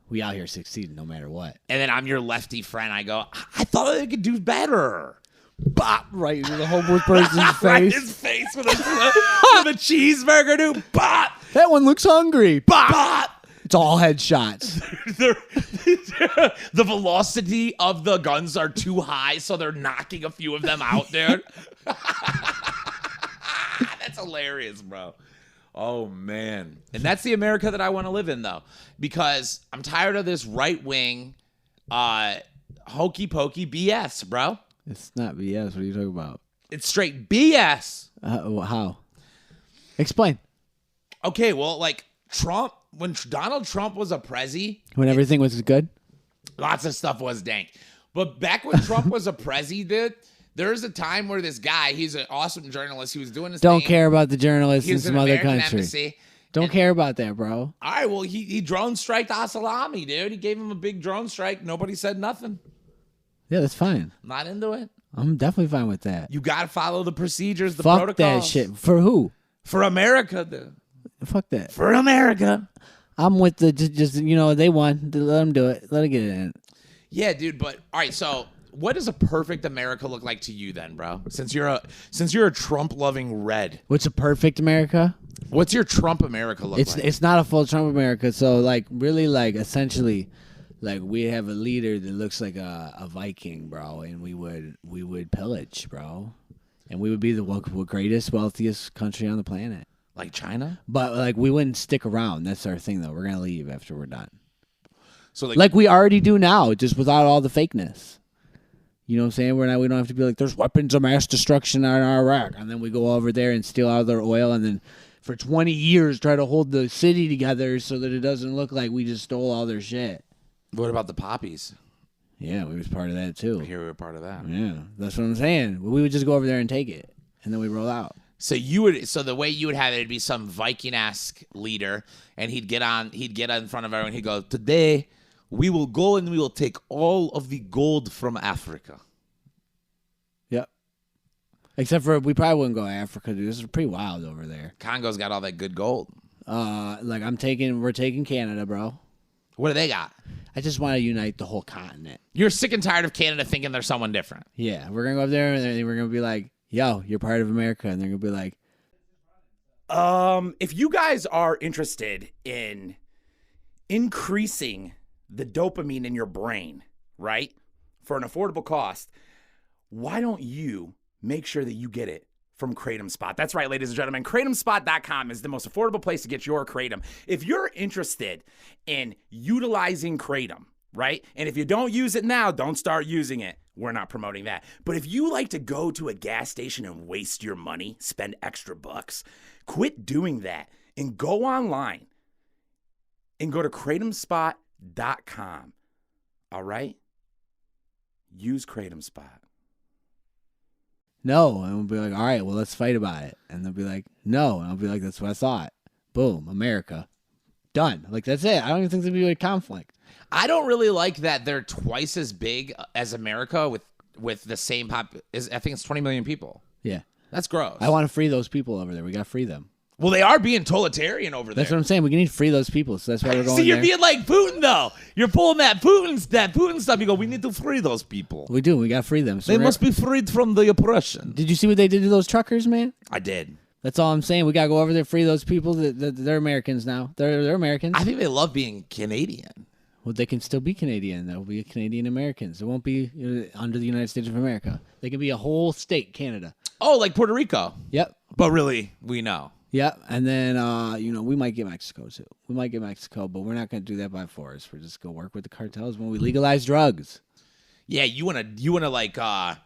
we out here succeeding no matter what. And then I'm your lefty friend. I go, I thought they could do better. Bop. Right into the homeless person's face. Right in his face with a cheeseburger, dude. Bop. That one looks hungry. Bop. Bop. It's all headshots. The velocity of the guns are too high, so they're knocking a few of them out, dude. That's hilarious, bro. Oh, man. And that's the America that I want to live in, though, because I'm tired of this right-wing hokey pokey BS, bro. It's not BS. What are you talking about? It's straight BS. How? Explain. Okay, well, like Trump, when Donald Trump was a prezi, When everything was good? lots of stuff was dank. But back when Trump was a prezi, dude, there was a time where this guy, he's an awesome journalist, he was doing his Don't thing. care about the journalists He in was some an other American country. embassy. Don't care about that, bro. All right, well, he drone striked Asalami, dude. He gave him a big drone strike. Nobody said nothing. Yeah, that's fine. Not into it. I'm definitely fine with that. You got to follow the procedures, the Fuck protocols. that shit. For who? For America, dude. Fuck that. For America. I'm with the just they won. Let them do it. Let it get it in. Yeah, dude. But all right, so what does a perfect America look like to you then, bro? Since you're a Trump-loving red, What's a perfect America? what's your Trump America look like? It's not a full Trump America. So like really like essentially, like we have a leader that looks like a Viking, bro, and we would pillage, bro, and we would be the greatest, wealthiest country on the planet. Like China? But like we wouldn't stick around. That's our thing, though. We're gonna leave after we're done. So like we already do now, just without all the fakeness. You know what I'm saying? We don't have to be like, there's weapons of mass destruction in Iraq, and then we go over there and steal all their oil, and then for 20 years try to hold the city together so that it doesn't look like we just stole all their shit. What about the poppies? Yeah, we was part of that too. Here we were part of that. Yeah, that's what I'm saying. We would just go over there and take it, and then we roll out. So the way you would have it, it'd be some Viking-esque leader, and he'd get in front of everyone. He'd go, "Today, we will go and we will take all of the gold from Africa." Yep. Except for we probably wouldn't go to Africa, dude. This is pretty wild over there. Congo's got all that good gold. Like we're taking Canada, bro. What do they got? I just want to unite the whole continent. You're sick and tired of Canada thinking they're someone different. Yeah, we're gonna go up there and we're gonna be like, "Yo, you're part of America," and they're gonna be like, If you guys are interested in increasing the dopamine in your brain, right, for an affordable cost, why don't you make sure that you get it from Kratom Spot? That's right, ladies and gentlemen. KratomSpot.com is the most affordable place to get your Kratom. If you're interested in utilizing Kratom, right, and if you don't use it now, don't start using it. We're not promoting that. But if you like to go to a gas station and waste your money, spend extra bucks, quit doing that and go online and go to KratomSpot.com. All right? Use Kratom Spot. "No," and we'll be like, "All right, well, let's fight about it." And they'll be like, "No," and I'll be like, "That's what I thought." Boom, America, done. Like that's it. I don't even think there'd be a conflict. I don't really like that they're twice as big as America with the same pop. I think it's 20 million people. Yeah, That's gross. I want to free those people over there. We got to free them. Well, they are being totalitarian over there. That's what I'm saying. We need to free those people. So that's why we're going See, you're there. being like Putin, though. You're pulling that Putin stuff. You go, we need to free those people. We do. We got to free them. So They must be freed from the oppression. Did you see what they did to those truckers, man? I did. That's all I'm saying. We got to go over there, free those people. They're Americans now. They're Americans. I think they love being Canadian. Well, they can still be Canadian. They'll be Canadian Americans. It won't be under the United States of America. They can be a whole state, Canada. Oh, like Puerto Rico. Yep. But really, we know. Yep. And then, we might get Mexico, too. We might get Mexico, but we're not going to do that by force. We're just going to work with the cartels when we legalize drugs. Yeah, you want to like... I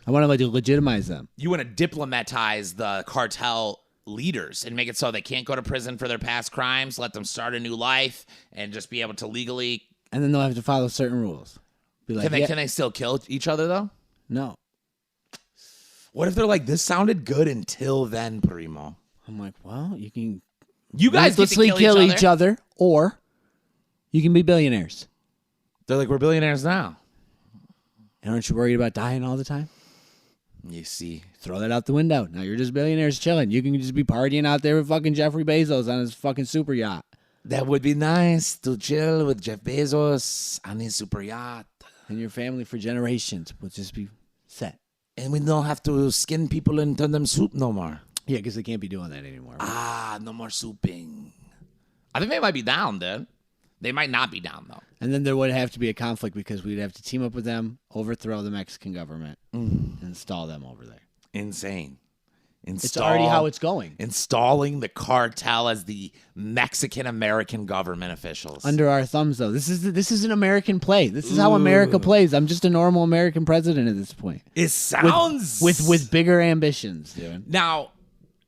want to legitimize them. You want to diplomatize the cartel leaders and make it so they can't go to prison for their past crimes, let them start a new life, and just be able to legally... And then they'll have to follow certain rules. Be like, Can they still kill each other, though? No. What if they're like, this sounded good until then, Primo? I'm like, well, you can... You guys get to ruthlessly kill each other, or you can be billionaires. They're like, we're billionaires now. And aren't you worried about dying all the time? You see. Throw that out the window. Now you're just billionaires chilling. You can just be partying out there with fucking Jeffrey Bezos on his fucking super yacht. That would be nice to chill with Jeff Bezos on his super yacht. And your family for generations will just be set. And we don't have to skin people and turn them soup no more. Yeah, because they can't be doing that anymore. No more souping. I think they might be down, dude. They might not be down, though. And then there would have to be a conflict because we'd have to team up with them, overthrow the Mexican government, and install them over there. Insane. It's already how it's going. Installing the cartel as the Mexican-American government officials. Under our thumbs, though. This is an American play. This is how America plays. I'm just a normal American president at this point. It sounds... With bigger ambitions, dude. Now,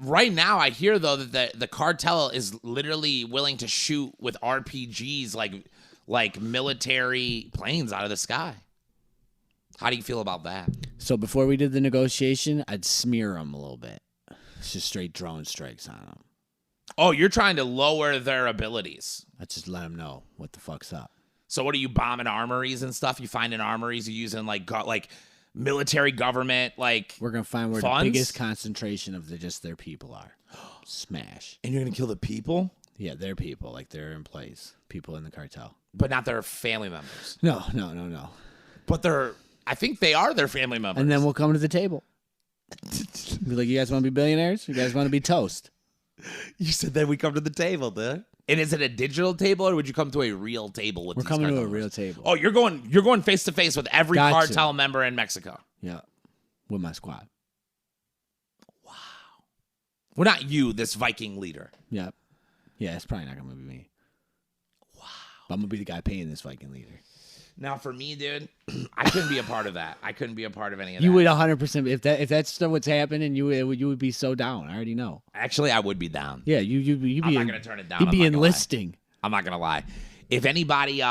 right now, I hear, though, that the cartel is literally willing to shoot with RPGs like military planes out of the sky. How do you feel about that? So before we did the negotiation, I'd smear them a little bit. It's just straight drone strikes on them. Oh, you're trying to lower their abilities. I just let them know what the fuck's up. So what are you bombing armories and stuff? You find in armories, you using like military government like we're gonna find where funds? The biggest concentration of their people are. Smash. And you're gonna kill the people? Yeah, their people, like they're in place. People in the cartel, but not their family members. No. But I think they are their family members. And then we'll come to the table. Be like, you guys want to be billionaires? You guys want to be toast? You said that we come to the table, dude. And is it a digital table, or would you come to a real table with? We're coming to a real table. Oh, you're going face to face with every cartel member in Mexico. Yeah, with my squad. Wow. Well, not you, this Viking leader. Yeah, it's probably not gonna be me. Wow. But I'm gonna be the guy paying this Viking leader. Now, for me, dude, I couldn't be a part of that. I couldn't be a part of any of that. You would 100%. If that's still what's happening, you would be so down. I already know. Actually, I would be down. Yeah, you'd be. I'm not gonna turn it down. You'd be enlisting. I'm not gonna lie. If anybody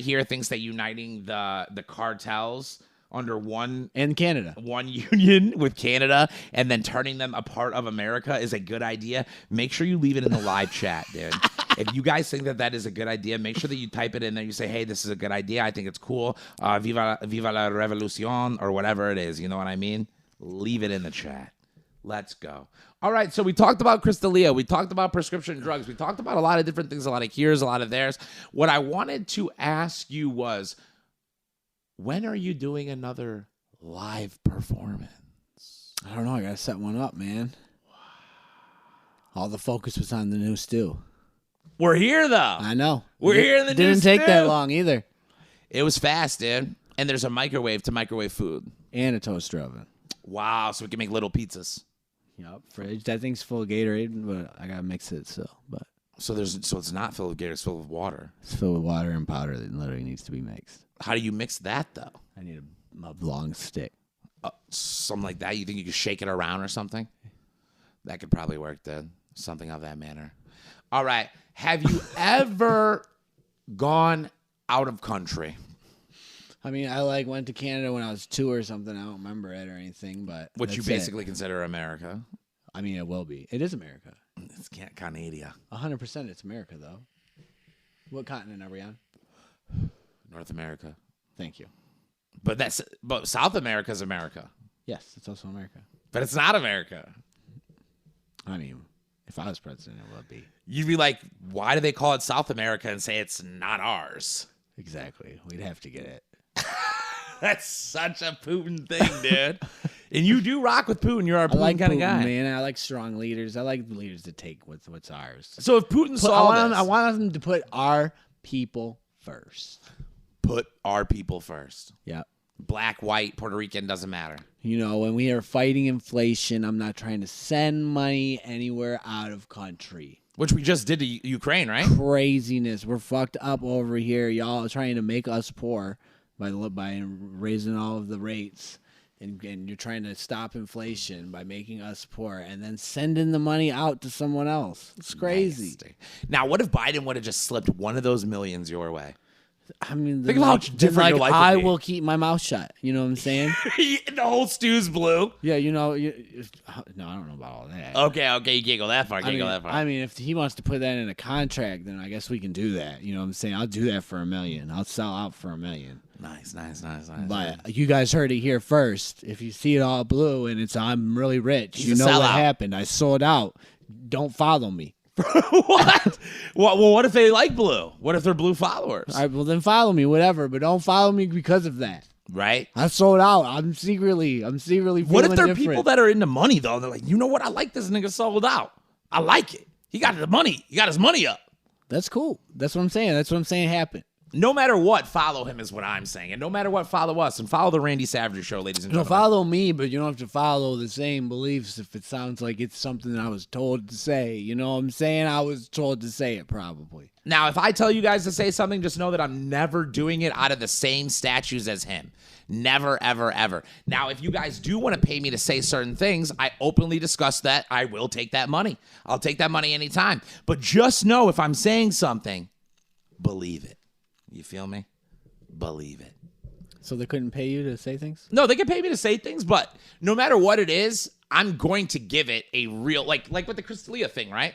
here thinks that uniting the cartels under one union with Canada and then turning them a part of America is a good idea, make sure you leave it in the live chat, dude. If you guys think that is a good idea, make sure that you type it in there. You say, hey, this is a good idea. I think it's cool. Viva la revolucion, or whatever it is. You know what I mean? Leave it in the chat. Let's go. All right, so we talked about Crystalia. We talked about prescription drugs. We talked about a lot of different things, a lot of here's, a lot of theirs. What I wanted to ask you was, when are you doing another live performance? I don't know. I got to set one up, man. All the focus was on the new stew. We're here, though. I know. We're here in the new Didn't take that long either. It was fast, dude. And there's a microwave to microwave food. And a toaster oven. Wow, so we can make little pizzas. Yep, fridge. That thing's full of Gatorade, but I gotta mix it still. But so it's not filled with Gatorade, it's filled with water. It's filled with water and powder that literally needs to be mixed. How do you mix that though? I need a long stick. Something like that. You think you could shake it around or something? That could probably work then. Something of that manner. All right. Have you ever gone out of country? I mean, I went to Canada when I was 2 or something. I don't remember it or anything, but what you basically consider America. I mean, it will be. It is America. It's Canada. 100%. It's America, though. What continent are we on? North America. Thank you. But South America is America. Yes, it's also America. But it's not America. I mean, if I was president, it would be. You'd be like, why do they call it South America and say it's not ours? Exactly. We'd have to get it. That's such a Putin thing, dude. And you do rock with Putin. You're our Putin kind of guy. Man, I like strong leaders. I like leaders to take what's ours. So if Putin saw I want them to put our people first. Put our people first. Yeah. Black, white, Puerto Rican, doesn't matter. You know, when we are fighting inflation, I'm not trying to send money anywhere out of country. Which we just did to Ukraine, right? Craziness. We're fucked up over here. Y'all are trying to make us poor by raising all of the rates. And you're trying to stop inflation by making us poor and then sending the money out to someone else. It's crazy. Nasty. Now, what if Biden would have just slipped one of those millions your way? I mean, think about how different your life would be. I will keep my mouth shut. You know what I'm saying? The whole stew's blue. Yeah, you know. No, I don't know about all that. Okay, you can't go that far. I mean, if he wants to put that in a contract, then I guess we can do that. You know what I'm saying? I'll do that for $1 million. I'll sell out for $1 million. Nice. But you guys heard it here first. If you see it all blue and I'm really rich, you know what happened. I sold out. Don't follow me. What? Well, what if they like blue? What if they're blue followers? All right, well, then follow me, whatever. But don't follow me because of that. Right? I sold out. I'm secretly What if feeling there are different. people that are into money, though? They're like, you know what? I like this nigga sold out. I like it. He got the money. He got his money up. That's cool. That's what I'm saying. That's what I'm saying happened. No matter what, follow him is what I'm saying. And no matter what, follow us. And follow the Randy Savagery Show, ladies and You know, gentlemen. follow me, but you don't have to follow the same beliefs if it sounds like it's something I was told to say. You know what I'm saying? I was told to say it probably. Now, if I tell you guys to say something, just know that I'm never doing it out of the same statues as him. Never, ever, ever. Now, if you guys do want to pay me to say certain things, I openly discuss that. I will take that money. I'll take that money anytime. But just know if I'm saying something, believe it. You feel me? Believe it. So they couldn't pay you to say things? No, they can pay me to say things, but no matter what it is, I'm going to give it a real, like with the Crystalia thing, right?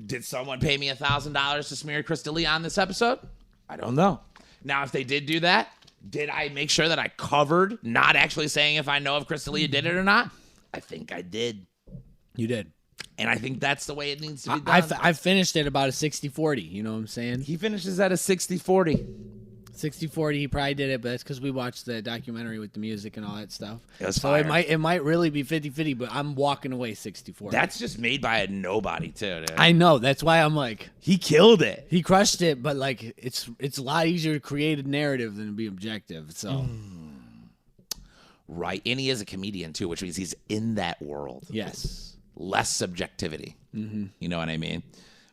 Did someone pay me $1,000 to smear Crystalia on this episode? I don't know. Now, if they did do that, did I make sure that I covered not actually saying if I know if Crystalia did it or not? I think I did. You did. And I think that's the way it needs to be done. I finished at about a 60-40. You know what I'm saying? He finishes at a 60-40. 60-40, he probably did it, but that's because we watched the documentary with the music and all that stuff. It was so fire. it might really be 50-50, but I'm walking away 60-40. That's just made by a nobody, too, dude. I know. That's why I'm like... He killed it. He crushed it, but like it's a lot easier to create a narrative than to be objective. So... Right. And he is a comedian, too, which means he's in that world. Yes. Less subjectivity. Mm-hmm. You know what I mean?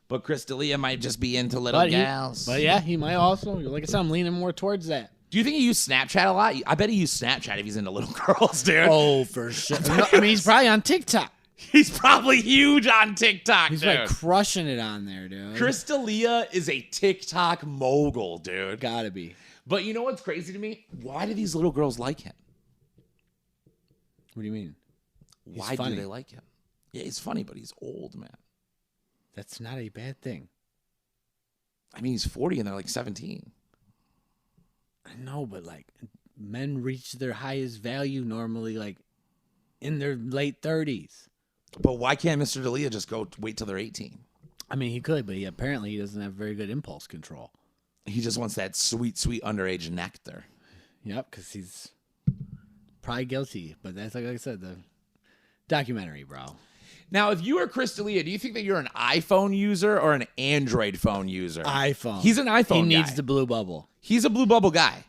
But Crystalia might just be into little gals. But yeah, he might also. Like I said, I'm leaning more towards that. Do you think he used Snapchat a lot? I bet he used Snapchat if he's into little girls, dude. Oh, for sure. No, I mean, he's probably on TikTok. He's probably huge on TikTok, He's dude. like crushing it on there, dude. Crystalia is a TikTok mogul, dude. Gotta be. But you know what's crazy to me? Why do these little girls like him? What do you mean? Why do they like him? Yeah, he's funny, but he's old, man. That's not a bad thing. I mean, he's 40 and they're like 17. I know, but like men reach their highest value normally like in their late 30s. But why can't Mr. D'Elia just go wait till they're 18? I mean, he could, but apparently he doesn't have very good impulse control. He just wants that sweet, sweet underage nectar. Yep, because he's probably guilty. But that's like I said, the documentary, bro. Now, if you are Crystalia, do you think that you're an iPhone user or an Android phone user? iPhone. He's an iPhone He needs guy. the blue bubble. He's a blue bubble guy.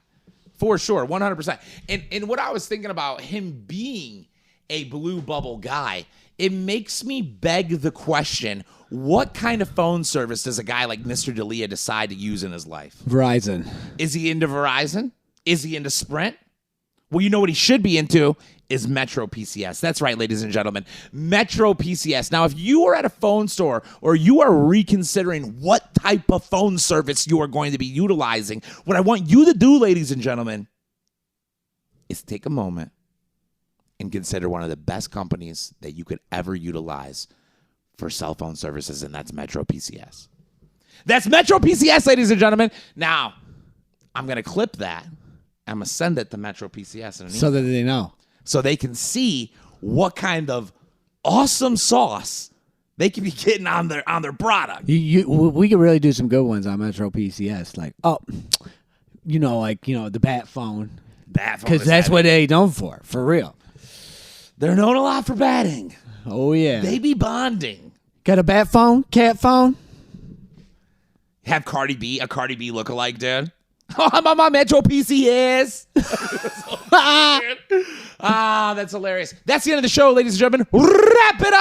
For sure, 100%. And what I was thinking about him being a blue bubble guy, it makes me beg the question, what kind of phone service does a guy like Mr. D'Elia decide to use in his life? Verizon. Is he into Verizon? Is he into Sprint? Well, you know what he should be into is Metro PCS. That's right, ladies and gentlemen. Metro PCS. Now, if you are at a phone store or you are reconsidering what type of phone service you are going to be utilizing, what I want you to do, ladies and gentlemen, is take a moment and consider one of the best companies that you could ever utilize for cell phone services, and that's Metro PCS. That's Metro PCS, ladies and gentlemen. Now, I'm going to clip that. I'm going to send it to Metro PCS. In an So email. that they know. So they can see what kind of awesome sauce they can be getting on their product. We could really do some good ones on Metro PCS. Like, the bat phone. Bat phone. Because that's what they known for real. They're known a lot for batting. Oh, yeah. They be bonding. Got a bat phone? Cat phone? Have a Cardi B lookalike, dude. Oh, I'm on my Metro PCS. That's hilarious. That's the end of the show, ladies and gentlemen. Wrap it up.